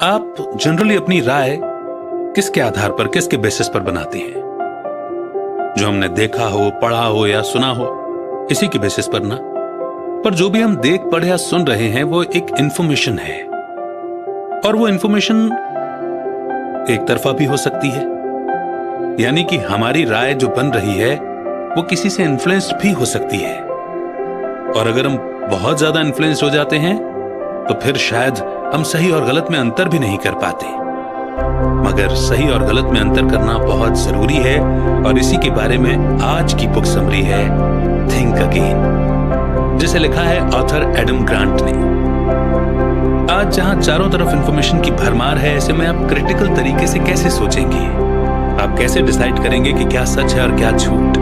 आप जनरली अपनी राय किसके आधार पर, किसके बेसिस पर बनाते हैं? जो हमने देखा हो, पढ़ा हो या सुना हो, इसी के बेसिस पर ना। पर जो भी हम देख, पढ़े या सुन रहे हैं वो एक इंफॉर्मेशन है, और वो इंफॉर्मेशन एक तरफा भी हो सकती है। यानी कि हमारी राय जो बन रही है वो किसी से इन्फ्लुएंस्ड भी हो सकती है, और अगर हम बहुत ज्यादा इन्फ्लुएंस्ड हो जाते हैं तो फिर शायद हम सही और गलत में अंतर भी नहीं कर पाते। मगर सही और गलत में अंतर करना बहुत जरूरी है, और इसी के बारे में आज की बुक समरी है थिंक अगेन, जिसे लिखा है ऑथर एडम ग्रांट ने। आज जहां चारों तरफ इंफॉर्मेशन की भरमार है, ऐसे में आप क्रिटिकल तरीके से कैसे सोचेंगे? आप कैसे डिसाइड करेंगे कि क्या सच है और क्या झूठ?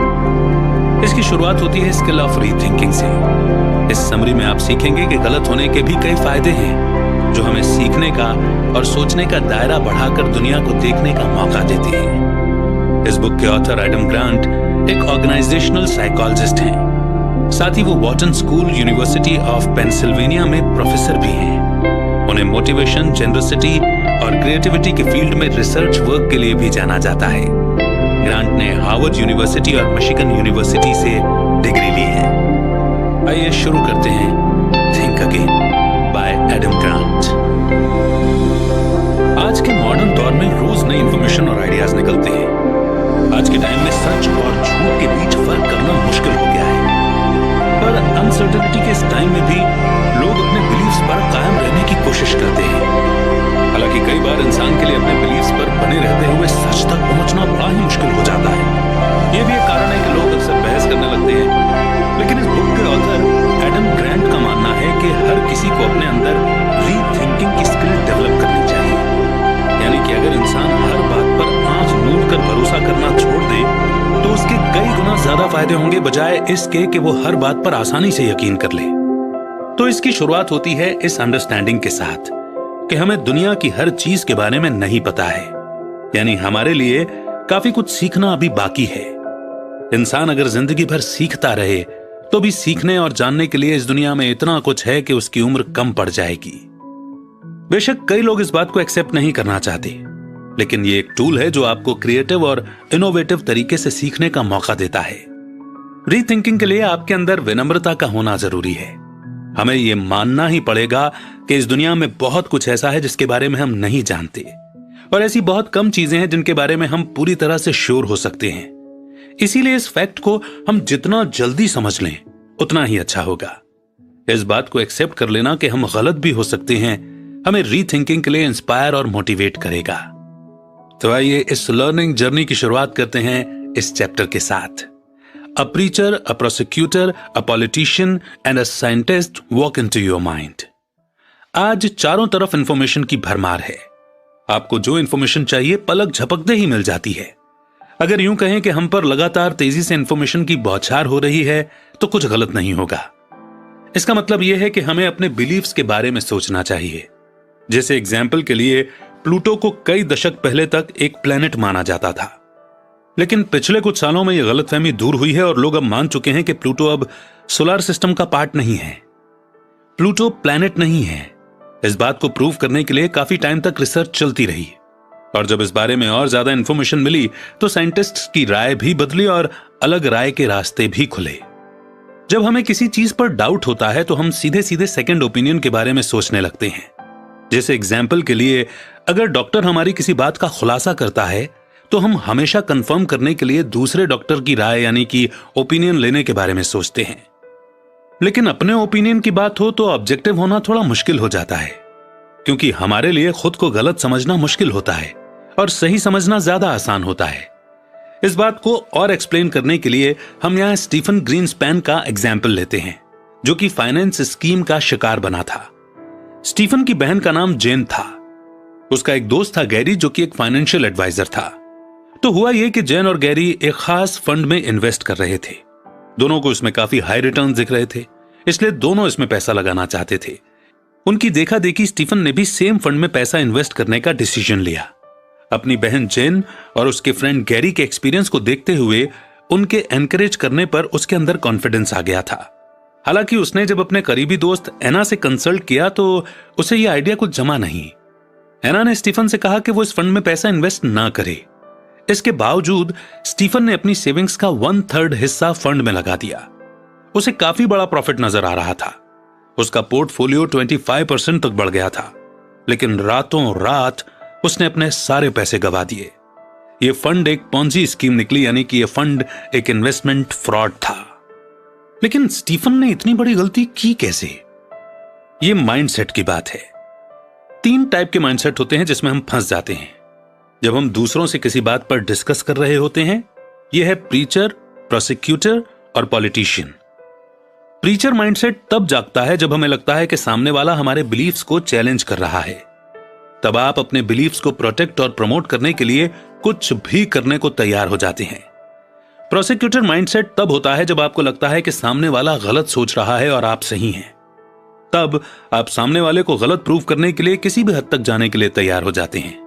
इसकी शुरुआत होती है स्किल ऑफ रीथिंकिंग से। इस समरी में आप सीखेंगे कि गलत होने के भी कई फायदे हैं, जो हमें सीखने का और सोचने का दायरा बढ़ाकर दुनिया को देखने का मौका देते हैं। इस बुक के ऑथर एडम ग्रांट एक ऑर्गेनाइजेशनल साइकोलॉजिस्ट हैं। साथ ही वो Wharton School University of Pennsylvania में प्रोफेसर भी हैं। उन्हें मोटिवेशन, जेनरसिटी और क्रिएटिविटी के फील्ड में रिसर्च वर्क के लिए भी जाना जाता है। ग्रांट ने हार्वर्ड यूनिवर्सिटी और मिशिगन यूनिवर्सिटी से डिग्री ली है। आइए शुरू करते हैं think again by Adam Grant. आज के मॉडर्न दौर में रोज नई इंफॉर्मेशन और आइडियाज निकलते हैं। आज के टाइम में सच और झूठ के बीच फर्क करना मुश्किल हो गया है, पर अनसर्टेनिटी के इस टाइम में भी लोग अपने बिलीव्स पर कायम रहने की कोशिश करते हैं। हालांकि कई बार इंसान के लिए अपने बिलीव्स पर बने रहते हुए सच तक पहुंचना बड़ा ही मुश्किल हो जाता है। यह भी एक कारण है कि लोग अक्सर बहस करने लगते हैं। लेकिन इस बुक के ऑथर एडम ग्रांट का मानना है कि हर किसी को अपने अंदर रीथिंकिंग की स्किल डेवलप करनी चाहिए। यानी कि अगर इंसान हर बात पर आंख मूंद कर भरोसा करना छोड़ दे तो उसके कई गुना ज्यादा फायदे होंगे, बजाय इसके कि वो हर बात पर आसानी से यकीन कर ले। तो इसकी शुरुआत होती है इस अंडरस्टैंडिंग के साथ कि हमें दुनिया की हर चीज के बारे में नहीं पता है। यानी हमारे लिए काफी कुछ सीखना अभी बाकी है। इंसान अगर जिंदगी भर सीखता रहे तो भी सीखने और जानने के लिए इस दुनिया में इतना कुछ है कि उसकी उम्र कम पड़ जाएगी। बेशक कई लोग इस बात को एक्सेप्ट नहीं करना चाहते, लेकिन ये एक टूल है जो आपको क्रिएटिव और इनोवेटिव तरीके से सीखने का मौका देता है। रीथिंकिंग के लिए आपके अंदर विनम्रता का होना जरूरी है। हमें यह मानना ही पड़ेगा कि इस दुनिया में बहुत कुछ ऐसा है जिसके बारे में हम नहीं जानते, और ऐसी बहुत कम चीजें हैं जिनके बारे में हम पूरी तरह से श्योर हो सकते हैं। इसीलिए इस फैक्ट को हम जितना जल्दी समझ लें उतना ही अच्छा होगा। इस बात को एक्सेप्ट कर लेना कि हम गलत भी हो सकते हैं हमें रीथिंकिंग के लिए इंस्पायर और मोटिवेट करेगा। तो आइए इस लर्निंग जर्नी की शुरुआत करते हैं इस चैप्टर के साथ। A preacher, a prosecutor, a politician and a scientist walk into your mind. आज चारों तरफ इंफॉर्मेशन की भरमार है। आपको जो इंफॉर्मेशन चाहिए पलक झपकते ही मिल जाती है। अगर यूं कहें कि हम पर लगातार तेजी से इंफॉर्मेशन की बौछार हो रही है तो कुछ गलत नहीं होगा। इसका मतलब यह है कि हमें अपने बिलीव्स के बारे में सोचना चाहिए। जैसे एग्जाम्पल के लिए प्लूटो को कई दशक पहले तक एक प्लेनेट माना जाता था, लेकिन पिछले कुछ सालों में यह गलतफहमी दूर हुई है और लोग अब मान चुके हैं कि प्लूटो अब सोलर सिस्टम का पार्ट नहीं है। प्लूटो प्लेनेट नहीं है। इस बात को प्रूव करने के लिए काफी टाइम तक रिसर्च चलती रही, और जब इस बारे में और ज्यादा इंफॉर्मेशन मिली तो साइंटिस्ट्स की राय भी बदली और अलग राय के रास्ते भी खुले। जब हमें किसी चीज पर डाउट होता है तो हम सीधे सीधे सेकंड ओपिनियन के बारे में सोचने लगते हैं। जैसे एग्जाम्पल के लिए, अगर डॉक्टर हमारी किसी बात का खुलासा करता है तो हम हमेशा कंफर्म करने के लिए दूसरे डॉक्टर की राय यानी कि ओपिनियन लेने के बारे में सोचते हैं। लेकिन अपने ओपिनियन की बात हो तो ऑब्जेक्टिव होना थोड़ा मुश्किल हो जाता है, क्योंकि हमारे लिए खुद को गलत समझना मुश्किल होता है और सही समझना ज्यादा आसान होता है। इस बात को और एक्सप्लेन करने के लिए हम यहां स्टीफन ग्रीनस्पैन का एग्जाम्पल लेते हैं, जो कि फाइनेंस स्कीम का शिकार बना था। स्टीफन की बहन का नाम जेन था। उसका एक दोस्त था गैरी, जो कि एक फाइनेंशियल एडवाइजर था। तो हुआ यह कि जेन और गैरी एक खास फंड में इन्वेस्ट कर रहे थे। दोनों को इसमें काफी हाई रिटर्न्स दिख रहे थे, इसलिए दोनों इसमें पैसा लगाना चाहते थे। उनकी देखा देखी स्टीफन ने भी सेम फंड में पैसा इन्वेस्ट करने का डिसीजन लिया। अपनी बहन जेन और उसके फ्रेंड गैरी के एक्सपीरियंस को देखते हुए उनके एनकरेज करने पर उसके अंदर कॉन्फिडेंस आ गया था। हालांकि उसने जब अपने करीबी दोस्त एना से कंसल्ट किया तो उसे यह आइडिया कुछ जमा नहीं। एना ने स्टीफन से कहा कि वो इस फंड में पैसा इन्वेस्ट ना करे। इसके बावजूद स्टीफन ने अपनी सेविंग्स का 1/3 हिस्सा फंड में लगा दिया। उसे काफी बड़ा प्रॉफिट नजर आ रहा था। उसका पोर्टफोलियो 25% तक बढ़ गया था, लेकिन रातों रात उसने अपने सारे पैसे गवा दिए। यह फंड एक पॉन्जी स्कीम निकली, यानी कि यह फंड एक इन्वेस्टमेंट फ्रॉड था। लेकिन स्टीफन ने इतनी बड़ी गलती की कैसे? यह माइंडसेट की बात है। 3 टाइप के माइंडसेट होते हैं जिसमें हम फंस जाते हैं जब हम दूसरों से किसी बात पर डिस्कस कर रहे होते हैं। यह है प्रीचर, प्रोसिक्यूटर और पॉलिटिशियन। प्रीचर माइंडसेट तब जागता है जब हमें लगता है कि सामने वाला हमारे बिलीफ्स को चैलेंज कर रहा है। तब आप अपने बिलीफ्स को प्रोटेक्ट और प्रमोट करने के लिए कुछ भी करने को तैयार हो जाते हैं। प्रोसिक्यूटर माइंडसेट तब होता है जब आपको लगता है कि सामने वाला गलत सोच रहा है और आप सही हैं। तब आप सामने वाले को गलत प्रूव करने के लिए किसी भी हद तक जाने के लिए तैयार हो जाते हैं।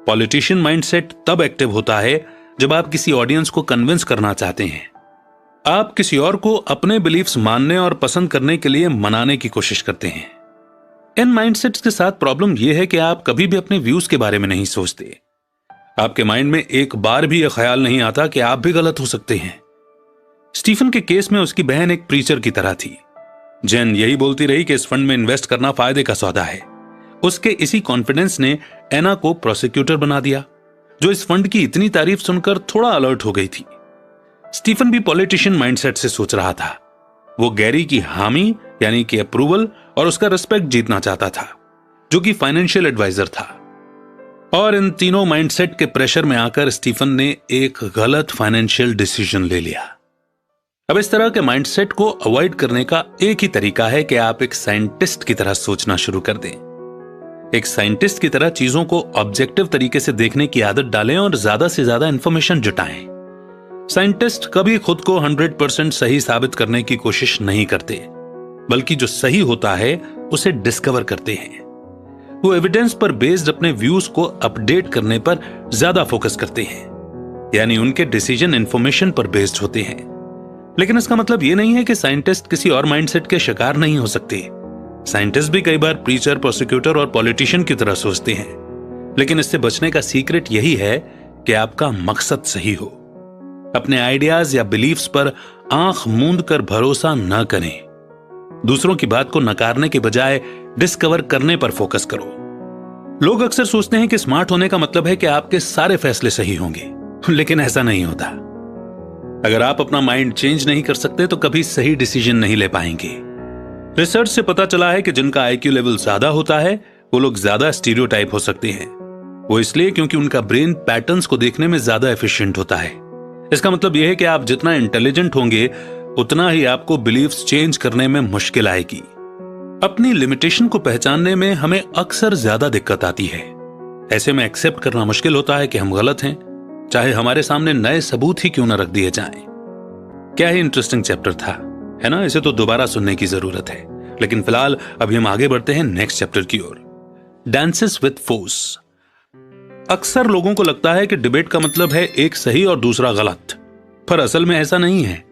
पॉलिटिशियन माइंडसेट तब एक्टिव होता है जब आप किसी ऑडियंस को कन्विंस करना चाहते हैं। आप किसी और को अपने बिलीफ्स मानने और पसंद करने के लिए मनाने की कोशिश करते हैं। इन माइंडसेट्स के साथ प्रॉब्लम यह है कि आप कभी भी अपने व्यूज के बारे में नहीं सोचते। आपके माइंड में एक बार भी यह ख्याल नहीं आता कि आप भी गलत हो सकते हैं। स्टीफन के केस में उसकी बहन एक प्रीचर की तरह थी। जेन यही बोलती रही कि इस फंड में इन्वेस्ट करना फायदे का सौदा है। उसके इसी कॉन्फिडेंस ने एना को प्रोसिक्यूटर बना दिया, जो इस फंड की इतनी तारीफ सुनकर थोड़ा अलर्ट हो गई थी। स्टीफन भी पॉलिटिशियन माइंडसेट से सोच रहा था। वो गैरी की हामी यानी कि अप्रूवल और उसका रिस्पेक्ट जीतना चाहता था, जो कि फाइनेंशियल एडवाइजर था। और इन तीनों माइंडसेट के प्रेशर में आकर स्टीफन ने एक गलत फाइनेंशियल डिसीजन ले लिया। अब इस तरह के माइंडसेट को अवॉइड करने का एक ही तरीका है कि आप एक साइंटिस्ट की तरह सोचना शुरू कर दें। एक साइंटिस्ट की तरह चीजों को ऑब्जेक्टिव तरीके से देखने की आदत डालें और ज्यादा से ज्यादा इंफॉर्मेशन जुटाएं। साइंटिस्ट कभी खुद को 100% सही साबित करने की कोशिश नहीं करते, बल्कि जो सही होता है उसे डिस्कवर करते हैं। वो एविडेंस पर बेस्ड अपने व्यूज को अपडेट करने पर ज्यादा फोकस करते हैं, यानी उनके डिसीजन इंफॉर्मेशन पर बेस्ड होते हैं। लेकिन इसका मतलब यह नहीं है कि साइंटिस्ट किसी और माइंडसेट के शिकार नहीं हो सकते। साइंटिस्ट भी कई बार प्रीचर, प्रोसिक्यूटर और पॉलिटिशियन की तरह सोचते हैं। लेकिन इससे बचने का सीक्रेट यही है कि आपका मकसद सही हो। अपने आइडियाज या बिलीफ्स पर आंख मूंद कर भरोसा न करें। दूसरों की बात को नकारने के बजाय डिस्कवर करने पर फोकस करो। लोग अक्सर सोचते हैं कि स्मार्ट होने का मतलब है कि आपके सारे फैसले सही होंगे, लेकिन ऐसा नहीं होता। अगर आप अपना माइंड चेंज नहीं कर सकते तो कभी सही डिसीजन नहीं ले पाएंगे। रिसर्च से पता चला है कि जिनका आईक्यू लेवल ज्यादा होता है वो लोग ज्यादा स्टीरियोटाइप हो सकते हैं। वो इसलिए क्योंकि उनका ब्रेन पैटर्न्स को देखने में ज्यादा एफिशिएंट होता है। इसका मतलब यह है कि आप जितना इंटेलिजेंट होंगे उतना ही आपको बिलीफ्स चेंज करने में मुश्किल आएगी। अपनी लिमिटेशन को पहचानने में हमें अक्सर ज्यादा दिक्कत आती है। ऐसे में एक्सेप्ट करना मुश्किल होता है कि हम गलत हैं, चाहे हमारे सामने नए सबूत ही क्यों न रख दिए जाएं। क्या ही इंटरेस्टिंग चैप्टर था, है ना? इसे तो दोबारा सुनने की जरूरत है। लेकिन फिलहाल अभी हम आगे बढ़ते हैं नेक्स्ट चैप्टर की ओर, डांसेस विद फोर्स। अक्सर लोगों को लगता है कि डिबेट का मतलब है एक सही और दूसरा गलत, पर असल में ऐसा नहीं है।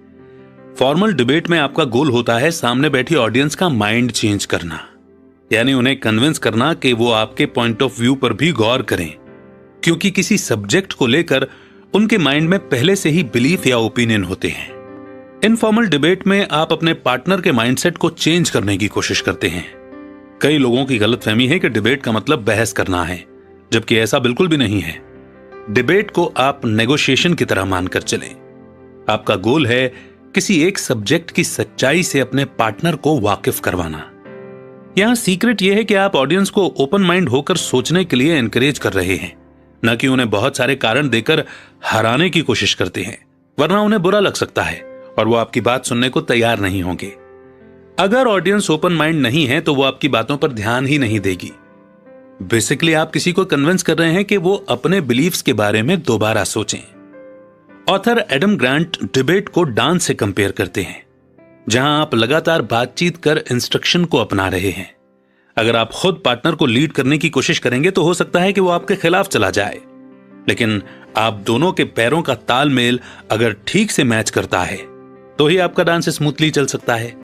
फॉर्मल डिबेट में आपका गोल होता है सामने बैठी ऑडियंस का माइंड चेंज करना, यानी उन्हें कन्विंस करना कि वो आपके पॉइंट ऑफ व्यू पर भी गौर करें, क्योंकि किसी सब्जेक्ट को लेकर उनके माइंड में पहले से ही बिलीफ या ओपिनियन होते हैं। इनफॉर्मल डिबेट में आप अपने पार्टनर के माइंडसेट को चेंज करने की कोशिश करते हैं। कई लोगों की गलतफहमी है कि डिबेट का मतलब बहस करना है, जबकि ऐसा बिल्कुल भी नहीं है। डिबेट को आप नेगोशिएशन की तरह मानकर चलें। आपका गोल है किसी एक सब्जेक्ट की सच्चाई से अपने पार्टनर को वाकिफ करवाना। यहां सीक्रेट यह है कि आप ऑडियंस को ओपन माइंड होकर सोचने के लिए एनकरेज कर रहे हैं, न कि उन्हें बहुत सारे कारण देकर हराने की कोशिश करते हैं, वरना उन्हें बुरा लग सकता है और वो आपकी बात सुनने को तैयार नहीं होंगे। अगर ऑडियंस ओपन माइंड नहीं है तो वो आपकी बातों पर ध्यान ही नहीं देगी। बेसिकली आप किसी को कन्विंस कर रहे हैं कि वो अपने बिलीफ्स के बारे में दोबारा सोचें। ऑथर एडम ग्रांट डिबेट को डांस से कंपेयर करते हैं, जहां आप लगातार बातचीत कर इंस्ट्रक्शन को अपना रहे हैं। अगर आप खुद पार्टनर को लीड करने की कोशिश करेंगे तो हो सकता है कि वो आपके खिलाफ चला जाए, लेकिन आप दोनों के पैरों का तालमेल अगर ठीक से मैच करता है तो ही आपका डांस स्मूथली चल सकता है।